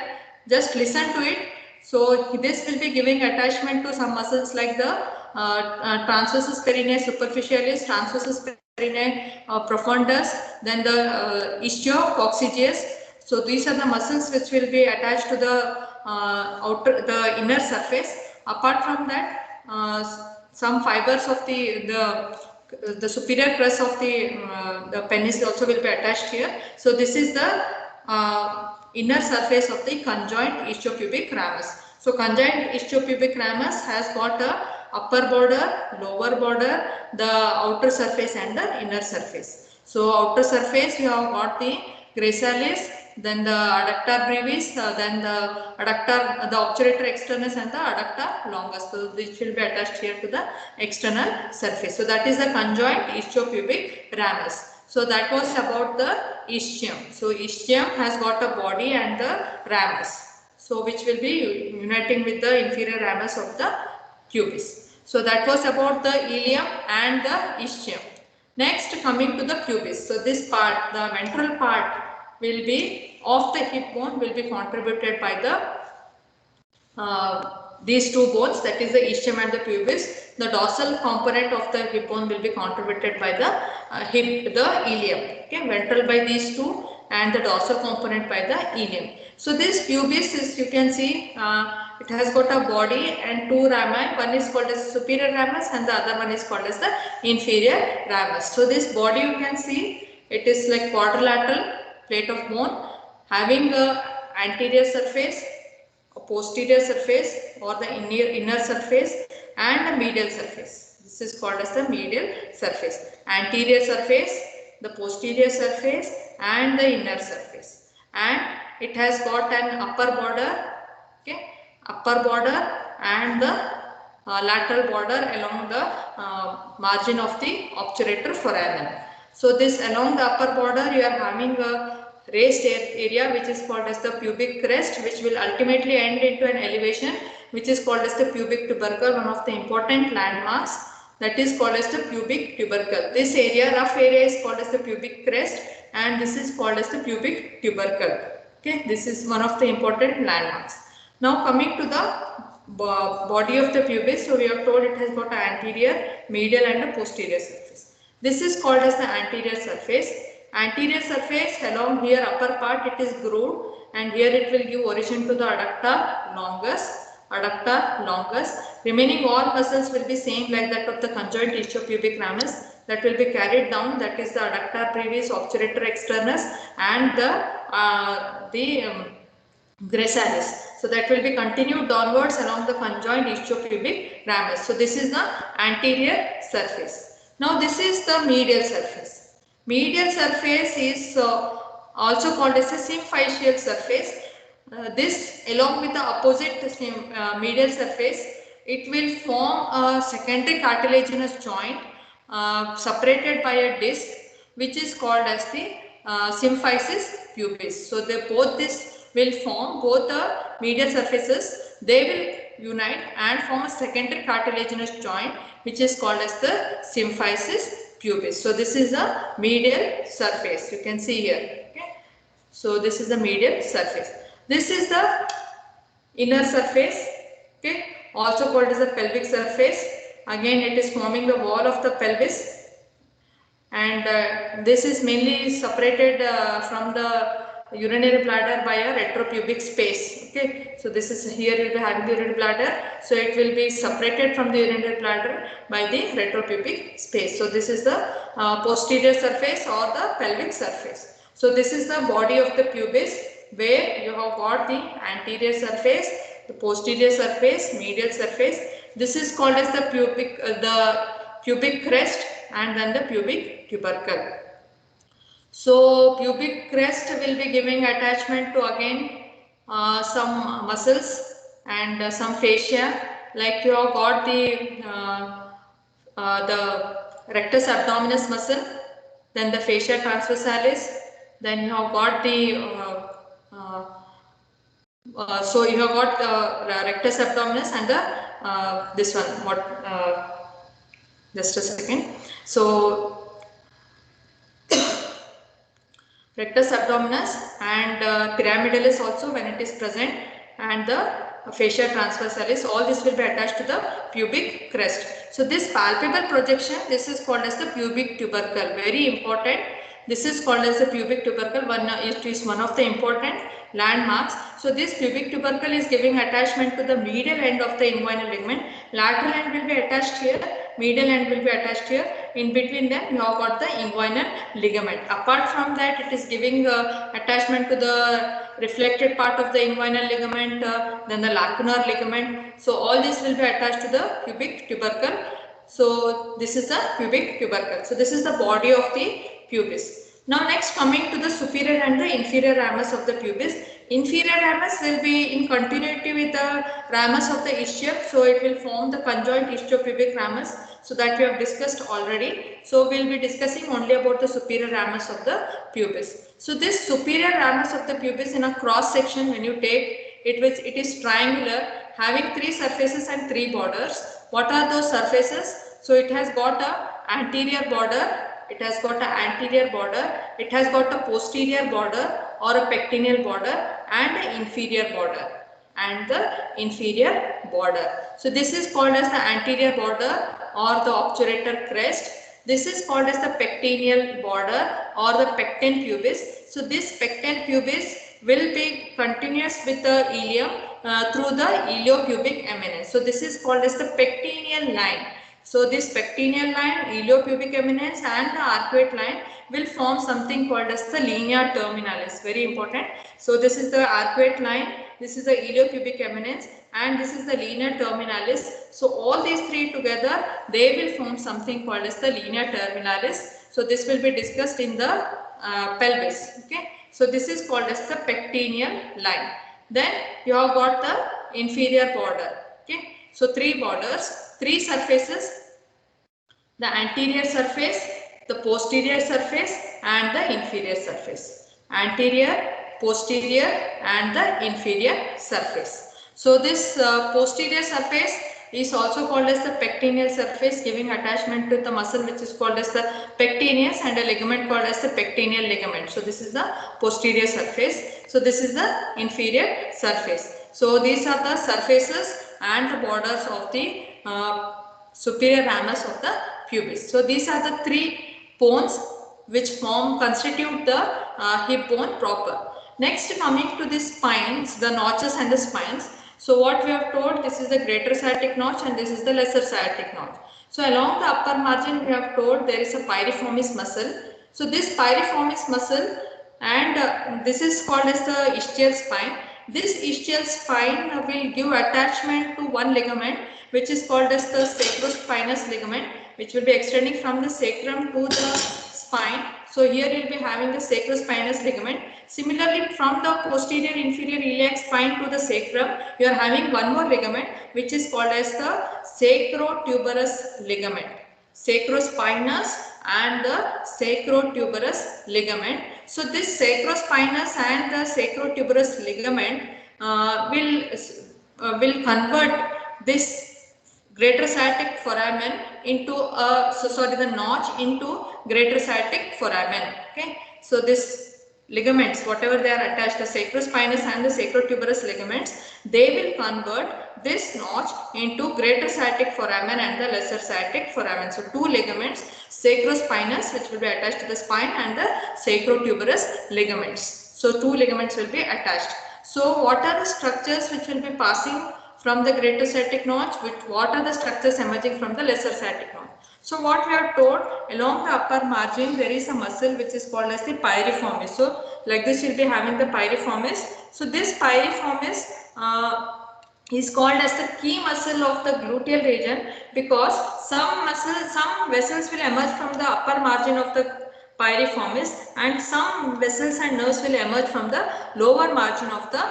just listen to it. So this will be giving attachment to some muscles like the transversus perinae superficialis, transversus perinae profundus, then the ischio-coccygeus. So these are the muscles which will be attached to the inner surface. Apart from that, some fibers of the superior crest of the penis also will be attached here. So this is the inner surface of the conjoint ischiopubic ramus. So conjoint ischiopubic ramus has got a upper border, lower border, the outer surface and the inner surface. So outer surface you have got the gracilis, then the adductor brevis, then the adductor, the obturator externus and the adductor longus. So this will be attached here to the external surface. So that is the conjoint ischiopubic ramus. So that was about the ischium. So ischium has got a body and the ramus. So which will be uniting with the inferior ramus of the pubis. So that was about the ileum and the ischium. Next, coming to the pubis. So this part, the ventral part will be of the hip bone, will be contributed by the these two bones, that is the ischium and the pubis. The dorsal component of the hip bone will be contributed by the ileum. Okay, ventral by these two and the dorsal component by the ileum. So this pubis is, you can see, it has got a body and two rami. One is called as superior ramus and the other one is called as the inferior ramus. So this body, you can see, it is like quadrilateral plate of bone having a anterior surface, a posterior surface or the inner surface and a medial surface. This is called as the medial surface. Anterior surface, the posterior surface and the inner surface. And it has got an upper border, okay, upper border and the lateral border along the margin of the obturator foramen. So this along the upper border you are having a raised area which is called as the pubic crest, which will ultimately end into an elevation which is called as the pubic tubercle, one of the important landmarks, that is called as the pubic tubercle. This area, rough area, is called as the pubic crest and this is called as the pubic tubercle. Okay, this is one of the important landmarks. Now coming to the body of the pubis, so we are told it has got an anterior, medial and a posterior surface. This is called as the anterior surface. Anterior surface, along here upper part it is grooved and here it will give origin to the adductor longus. Remaining all muscles will be same like that of the conjoint ischiopubic ramus, that will be carried down, that is the adductor brevis, obturator externus and the gracilis. So that will be continued downwards along the conjoint ischiopubic ramus. So this is the anterior surface. Now this is the medial surface. Medial surface is also called as a symphyseal surface. This along with the opposite medial surface, it will form a secondary cartilaginous joint separated by a disc which is called as the symphysis pubis. So they both this will form, both the medial surfaces, they will unite and form a secondary cartilaginous joint which is called as the symphysis pubis. So this is a medial surface, you can see here. Okay. So this is the medial surface. This is the inner surface, okay, also called as the pelvic surface. Again it is forming the wall of the pelvis and this is mainly separated from the urinary bladder by a retropubic space. Okay, so this is here you will be having the urinary bladder, so it will be separated from the urinary bladder by the retropubic space. So this is the posterior surface or the pelvic surface. So this is the body of the pubis, where you have got the anterior surface, the posterior surface, medial surface. This is called as the pubic crest and then the pubic tubercle. So pubic crest will be giving attachment to again some muscles and some fascia, like you have got the rectus abdominis muscle, then the fascia transversalis, then you have got the so you have got the rectus abdominis and the this one, what just a second. So rectus abdominis and pyramidalis also when it is present, and the fascia transversalis, all this will be attached to the pubic crest. So this palpable projection, this is called as the pubic tubercle, very important. This is called as the pubic tubercle. It is one of the important landmarks. So this pubic tubercle is giving attachment to the medial end of the inguinal ligament. Lateral end will be attached here, medial end will be attached here. In between them you have got the inguinal ligament. Apart from that, it is giving attachment to the reflected part of the inguinal ligament, then the lacunar ligament. So all this will be attached to the pubic tubercle. So this is the pubic tubercle. So this is the body of the pubis. Now next, coming to the superior and the inferior ramus of the pubis. Inferior ramus will be in continuity with the ramus of the ischium, so it will form the conjoint ischiopubic ramus, so that we have discussed already. So we will be discussing only about the superior ramus of the pubis. So this superior ramus of the pubis, in a cross section when you take it is triangular, having 3 surfaces and 3 borders. What are those surfaces? So it has got a anterior border, it has got an anterior border, it has got a posterior border or a pectineal border, and an inferior border So this is called as the anterior border or the obturator crest. This is called as the pectineal border or the pecten pubis. So this pecten pubis will be continuous with the ileum through the iliopubic eminence. So this is called as the pectineal line. So this pectineal line, iliopubic eminence and the arcuate line will form something called as the linea terminalis. Very important. So this is the arcuate line, this is the iliopubic eminence, and this is the linea terminalis. So all these 3 together, they will form something called as the linea terminalis. So this will be discussed in the pelvis. Okay. So this is called as the pectineal line. Then you have got the inferior border. Okay. So three borders, three surfaces: the anterior surface, the posterior surface, and the inferior surface. Anterior, posterior, and the inferior surface. So this posterior surface is also called as the pectineal surface, giving attachment to the muscle which is called as the pectineus, and a ligament called as the pectineal ligament. So this is the posterior surface. So this is the inferior surface. So these are the surfaces and the borders of the superior ramus of the pubis. So these are the three bones which constitute the hip bone proper. Next, coming to the spines, the notches and the spines. So what we have told, this is the greater sciatic notch and this is the lesser sciatic notch. So along the upper margin we have told there is a piriformis muscle. So this piriformis muscle, and this is called as the ischial spine. This ischial spine will give attachment to one ligament which is called as the sacrospinous ligament, which will be extending from the sacrum to the spine. So here you will be having the sacrospinous ligament. Similarly, from the posterior inferior iliac spine to the sacrum, you are having one more ligament which is called as the sacrotuberous ligament. Sacrospinous and the sacrotuberous ligament. So this sacrospinous and the sacrotuberous ligament will convert this greater sciatic foramen into the notch into greater sciatic foramen. Okay. So this ligaments, whatever they are attached, the sacrospinous and the sacrotuberous ligaments, they will convert this notch into greater sciatic foramen and the lesser sciatic foramen. So two ligaments, sacrospinous which will be attached to the spine and the sacrotuberous ligaments. So two ligaments will be attached. So what are the structures which will be passing from the greater sciatic notch? What are the structures emerging from the lesser sciatic notch? So what we have told, along the upper margin there is a muscle which is called as the piriformis. So like this you will be having the piriformis. So this piriformis is called as the key muscle of the gluteal region, because some vessels will emerge from the upper margin of the piriformis and some vessels and nerves will emerge from the lower margin of the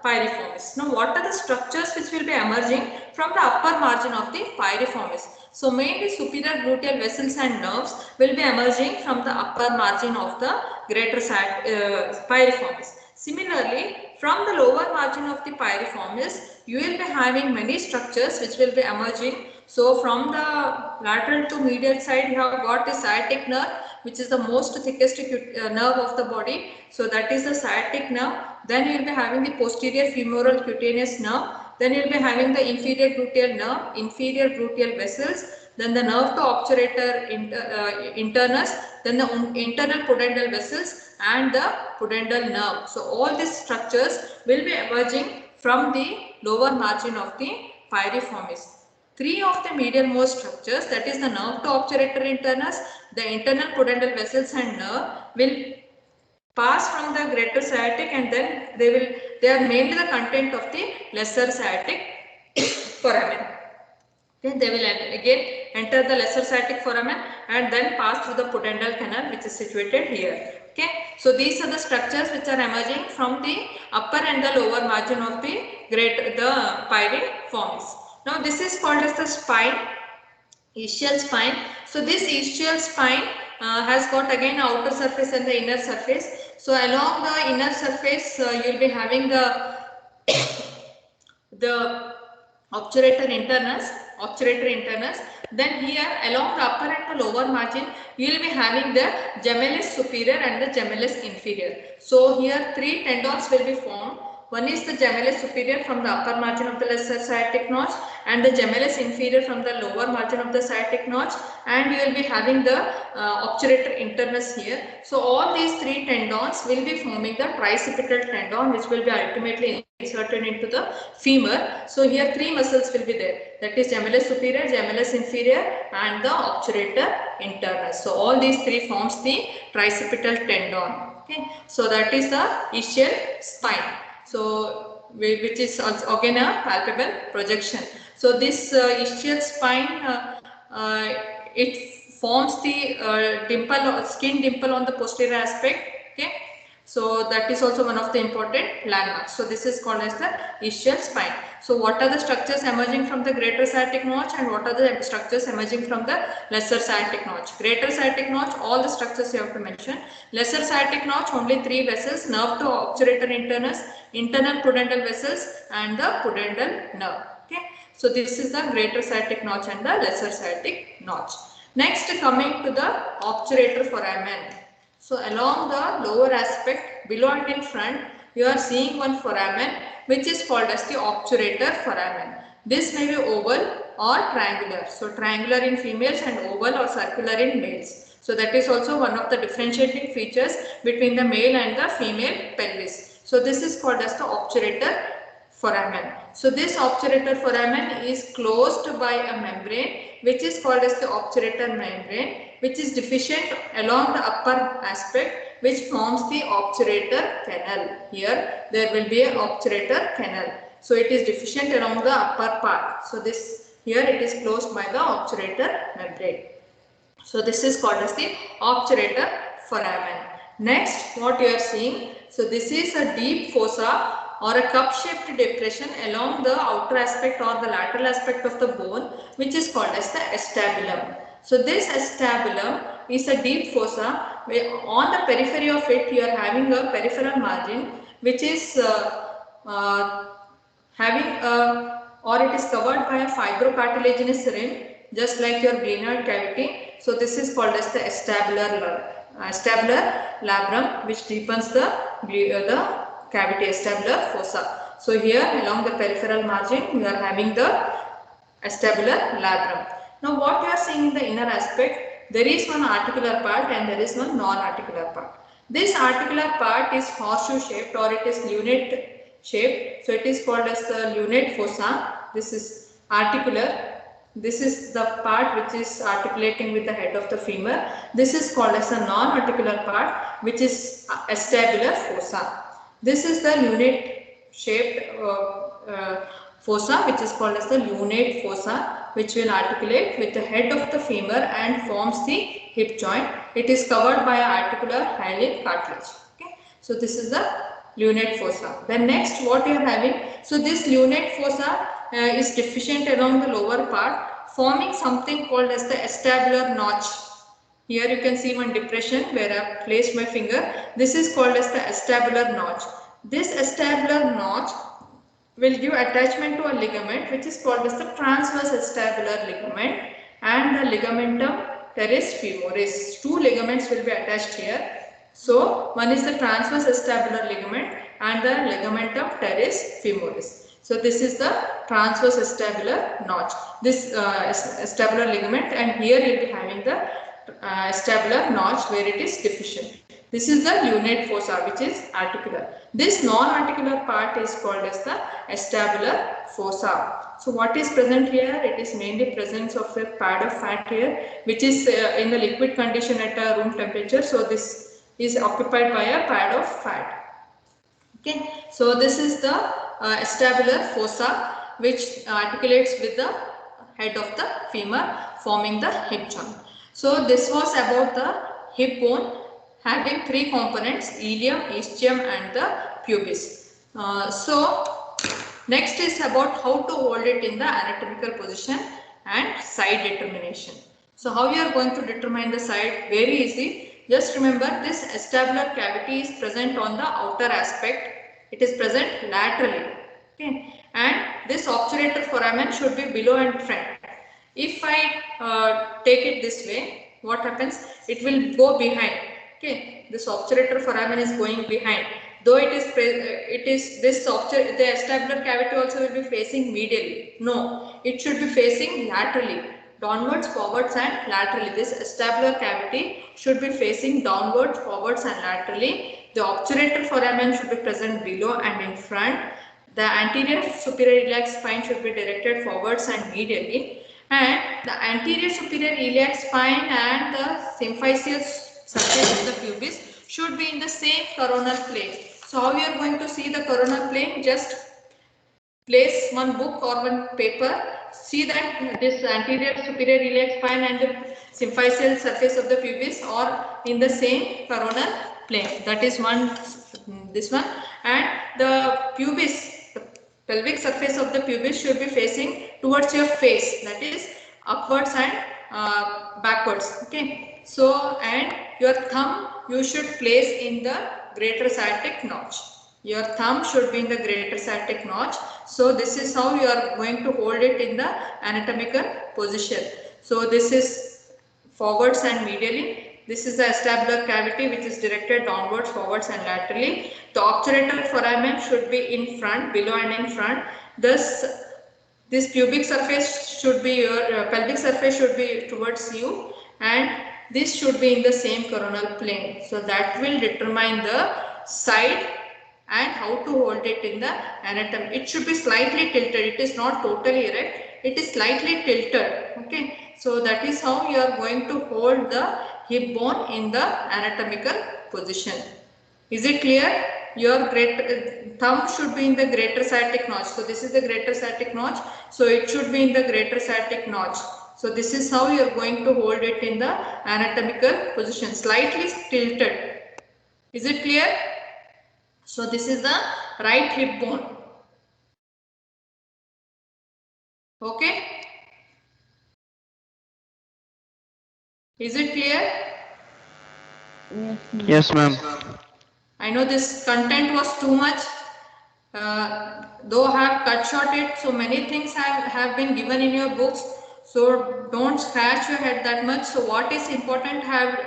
piriformis. Now what are the structures which will be emerging from the upper margin of the piriformis? So mainly superior gluteal vessels and nerves will be emerging from the upper margin of the greater piriformis. Similarly, from the lower margin of the piriformis, you will be having many structures which will be emerging. So from the lateral to medial side, you have got the sciatic nerve, which is the most thickest nerve of the body. So that is the sciatic nerve. Then you will be having the posterior femoral cutaneous nerve. Then you will be having the inferior gluteal nerve, inferior gluteal vessels, then the nerve to obturator internus, then the internal pudendal vessels and the pudendal nerve. So all these structures will be emerging from the lower margin of the piriformis. Three of the medialmost structures, that is the nerve to obturator internus, the internal pudendal vessels and nerve, will pass from the greater sciatic, and then they are mainly the content of the lesser sciatic foramen. Okay, they will again enter the lesser sciatic foramen and then pass through the pudendal canal which is situated here. Okay, so these are the structures which are emerging from the upper and the lower margin of the piriformis. Now this is called as the spine, ischial spine. So this ischial spine has got again outer surface and the inner surface. So along the inner surface you will be having the obturator internus. Then here along the upper and the lower margin you will be having the gemellus superior and the gemellus inferior. So here three tendons will be formed. One is the gemellus superior from the upper margin of the lesser sciatic notch, and the gemellus inferior from the lower margin of the sciatic notch, and you will be having the obturator internus here. So all these three tendons will be forming the tricipital tendon, which will be ultimately inserted into the femur. So here three muscles will be there, that is gemellus superior, gemellus inferior and the obturator internus. So all these three forms the tricipital tendon. Okay, so that is the ischial spine. So which is again a palpable projection. So this ischial spine it forms the dimple, skin dimple on the posterior aspect. Okay, so that is also one of the important landmarks. So this is called as the ischial spine. So what are the structures emerging from the greater sciatic notch and what are the structures emerging from the lesser sciatic notch? Greater sciatic notch, all the structures you have to mention. Lesser sciatic notch, only 3 vessels, nerve to obturator internus, internal pudendal vessels and the pudendal nerve. Okay, so this is the greater sciatic notch and the lesser sciatic notch. Next, coming to the obturator foramen. So along the lower aspect, below and in front, you are seeing one foramen which is called as the obturator foramen. This may be oval or triangular. So triangular in females and oval or circular in males. So that is also one of the differentiating features between the male and the female pelvis. So this is called as the obturator foramen. So this obturator foramen is closed by a membrane which is called as the obturator membrane, which is deficient along the upper aspect, which forms the obturator canal. Here there will be an obturator canal. So it is deficient along the upper part. So this here it is closed by the obturator membrane. So this is called as the obturator foramen. Next, what you are seeing, so this is a deep fossa or a cup-shaped depression along the outer aspect or the lateral aspect of the bone, which is called as the acetabulum. So this acetabulum is a deep fossa where on the periphery of it you are having a peripheral margin which is having a, or it is covered by a fibrocartilaginous rim just like your glenoid cavity. So this is called as the acetabular labrum, which deepens the cavity, acetabular fossa. So here along the peripheral margin you are having the acetabular labrum. Now what you are seeing in the inner aspect, there is one articular part and there is one non-articular part. This articular part is horseshoe shaped or it is lunate shaped. So it is called as the lunate fossa. This is articular. This is the part which is articulating with the head of the femur. This is called as the non-articular part, which is acetabular fossa. This is the lunate shaped fossa, which is called as the lunate fossa, which will articulate with the head of the femur and forms the hip joint. It is covered by an articular hyaline cartilage. Okay, so this is the lunate fossa. Then next, what you are having? So this lunate fossa is deficient along the lower part, forming something called as the acetabular notch. Here you can see one depression where I have placed my finger. This is called as the acetabular notch. This acetabular notch will give attachment to a ligament which is called as the transverse acetabular ligament and the ligamentum teres femoris. 2 ligaments will be attached here. So one is the transverse acetabular ligament and the ligamentum teres femoris. So this is the transverse acetabular notch, this acetabular ligament, and here you will be having the acetabular notch where it is deficient. This is the lunate fossa which is articular. This non-articular part is called as the acetabular fossa. So what is present here? It is mainly presence of a pad of fat here which is in the liquid condition at a room temperature. So this is occupied by a pad of fat. Okay, so this is the acetabular fossa which articulates with the head of the femur forming the hip joint. So this was about the hip bone having 3 components: ilium, ischium and the pubis. So next is about how to hold it in the anatomical position and side determination. So how you are going to determine the side? Very easy. Just remember, this acetabular cavity is present on the outer aspect. It is present laterally. Okay, and this obturator foramen should be below and front. If I take it this way, what happens? It will go behind. Okay, this obturator foramen is going behind. Though the acetabular cavity also will be facing medially. No, it should be facing laterally. Downwards, forwards and laterally. This acetabular cavity should be facing downwards, forwards and laterally. The obturator foramen should be present below and in front. The anterior superior iliac spine should be directed forwards and medially. And the anterior superior iliac spine and the symphyseal surface of the pubis should be in the same coronal plane. So how you are going to see the coronal plane? Just place one book or one paper see that this anterior superior iliac spine and the symphyseal surface of the pubis are in the same coronal plane. That is one, this one, and the pubis, the pelvic surface of the pubis should be facing towards your face, that is upwards and backwards. Okay, so and your thumb you should place in the greater sciatic notch. Your thumb should be in the greater sciatic notch. So this is how you are going to hold it in the anatomical position. So this is forwards and medially. This is the acetabular cavity which is directed downwards, forwards and laterally. The obturator foramen should be in front, below and in front. Thus, this pubic surface should be your pelvic surface should be towards you, and this should be in the same coronal plane. So that will determine the side and how to hold it in the anatomy. It should be slightly tilted. It is not totally erect. It is slightly tilted. Okay. So that is how you are going to hold the hip bone in the anatomical position. Is it clear? Your thumb should be in the greater sciatic notch. So this is the greater sciatic notch. So it should be in the greater sciatic notch. So this is how you are going to hold it in the anatomical position. Slightly tilted. Is it clear? So this is the right hip bone. Okay. Is it clear? Yes, ma'am. I know this content was too much. Though I have cut short it, so many things have been given in your books. So don't scratch your head that much. So what is important have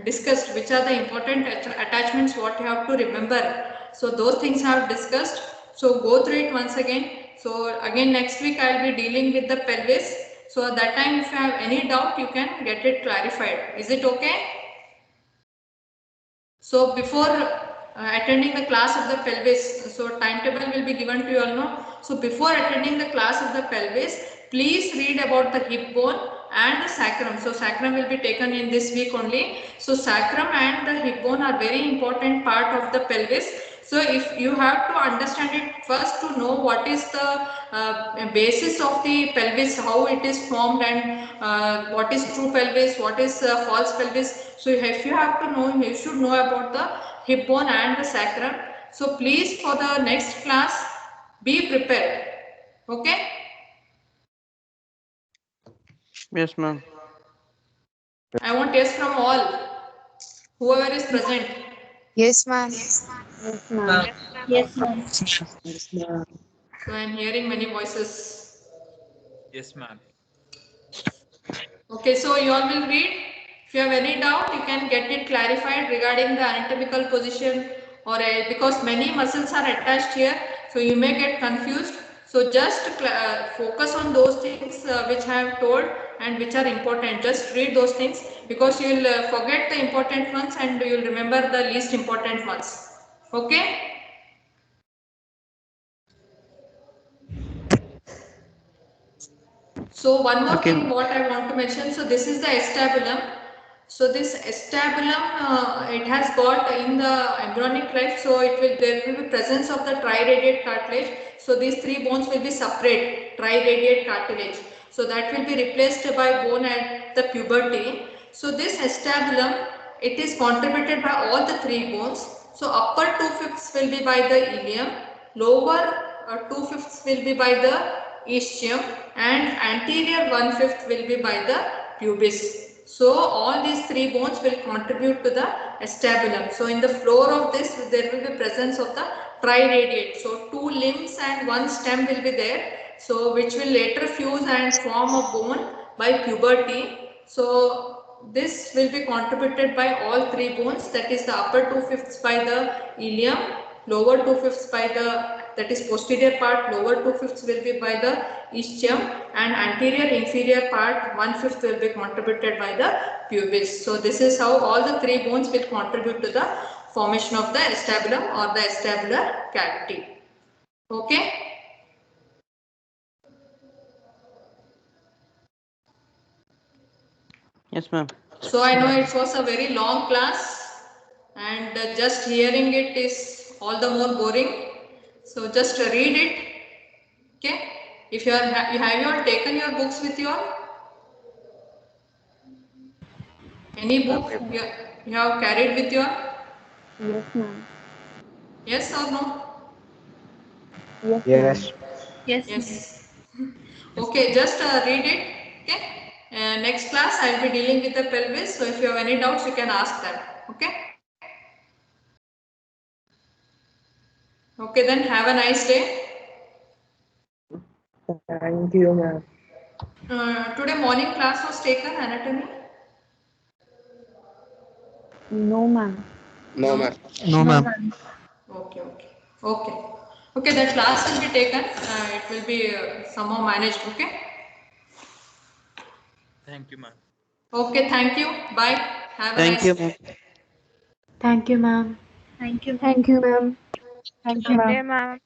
discussed, which are the important attachments, what you have to remember. So those things I have discussed. So go through it once again. So again next week I will be dealing with the pelvis. So at that time if you have any doubt you can get it clarified. Is it okay? So before attending the class of the pelvis, so timetable will be given to you all know. So before attending the class of the pelvis, please read about the hip bone and the sacrum. So sacrum will be taken in this week only. So sacrum and the hip bone are very important part of the pelvis. So if you have to understand it first to know what is the basis of the pelvis, how it is formed, and what is true pelvis, what is false pelvis. So if you have to know, you should know about the hip bone and the sacrum. So please for the next class be prepared. Okay. Yes, ma'am. I want yes from all, whoever is present. Yes, ma'am. Yes, ma'am. So I am hearing many voices. Yes, ma'am. Okay, so you all will read. If you have any doubt, you can get it clarified regarding the anatomical position, or because many muscles are attached here, so you may get confused. So just focus on those things which I have told and which are important. Just read those things because you will forget the important ones and you will remember the least important ones. Okay. So one more Okay. thing what I want to mention. So this is the acetabulum. So this acetabulum, it has got in the embryonic life. So there will be presence of the triradiate cartilage. So these three bones will be separate, triradiate cartilage. So that will be replaced by bone at the puberty. So this acetabulum, it is contributed by all the three bones. So upper 2/5 will be by the ilium, lower 2/5 will be by the ischium, and anterior 1/5 will be by the pubis. So all these three bones will contribute to the acetabulum. So in the floor of this there will be presence of the triradiate. So two limbs and one stem will be there. So which will later fuse and form a bone by puberty. So this will be contributed by all three bones, that is the upper 2/5 by the ilium, lower 2/5 by the, that is posterior part, lower 2/5 will be by the ischium, and anterior inferior part 1/5 will be contributed by the pubis. So this is how all the three bones will contribute to the formation of the acetabulum or the acetabular cavity. Okay. Yes, ma'am. So I know it was a very long class and just hearing it is all the more boring. So just read it. Okay. If you all taken your books with you all? Any book you have carried with you all? Yes, ma'am. Yes or no? Yes, Yes. Yes, Yes. Okay, just read it. Okay. Next class I will be dealing with the pelvis. So if you have any doubts, you can ask that. Okay. Okay, then have a nice day. Thank you, ma'am. Today morning class was taken anatomy. No, ma'am. No, ma'am. No, ma'am. Okay. Okay, that class will be taken. It will be somehow managed. Okay. Thank you, ma'am. Okay, thank you. Bye. Have a Thank nice you, day. ma'am. Thank you, ma'am. Thank you, ma'am. Thank you, ma'am. Thank you, ma'am.